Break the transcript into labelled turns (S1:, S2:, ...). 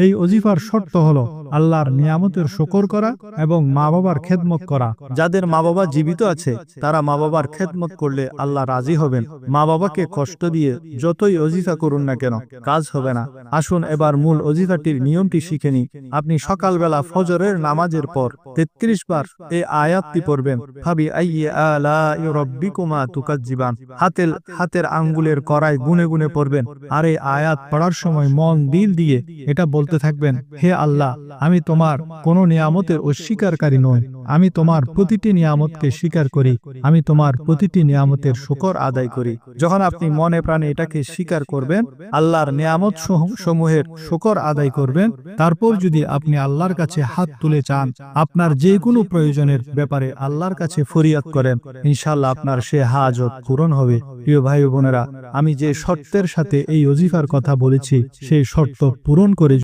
S1: এই ওজিফার শর্ত হলো আল্লাহর নিয়ামতের শুকর করা এবং মা বাবার খেদমত করা। যাদের মা বাবা জীবিত আছে তারা মা বাবার খেদমত করলে আল্লাহ রাজি হবেন। মা বাবাকে কষ্ট দিয়ে যতই ওজিফা করুন না কেন কাজ হবে না। আসুন এবার মূল ওজিফাটির নিয়মটি শিখে নিই। আপনি সকালবেলা ফজরের নামাজের পর 33 বার এই আয়াতটি পড়বেন, ফাবি আইয়ি আলাই রাব্বিকুমা তুকাজ্জিবান। হাতের আঙ্গুলের কড়াই গুনে গুনে পড়বেন আর এই আয়াত পড়ার সময় মন দিল দিয়ে এটা বলতে থাকবেন, হে আল্লাহ, আমি তোমার কোনো নিয়ামতের অস্বীকারী নই। আমি তোমার প্রতিটি নিয়ামতকে স্বীকার করি। আমি তোমার প্রতিটি নিয়ামতের শুকর আদায় করি। যখন আপনি মনে প্রাণে এটাকে স্বীকার করবেন, আল্লাহর নিয়ামত সমূহের শুকর আদায় করবেন, তারপর যদি আপনি আল্লাহর কাছে হাত তুলে চান, আপনার যে কোনো প্রয়োজনের ব্যাপারে আল্লাহর কাছে ফরিয়াদ করেন, ইনশাআল্লাহ আপনার সে হাজত পূরণ হবে। প্রিয় ভাই বোনেরা, আমি যে শর্তের সাথে এই ওজিফার কথা বলেছি সেই শর্ত পূরণ করে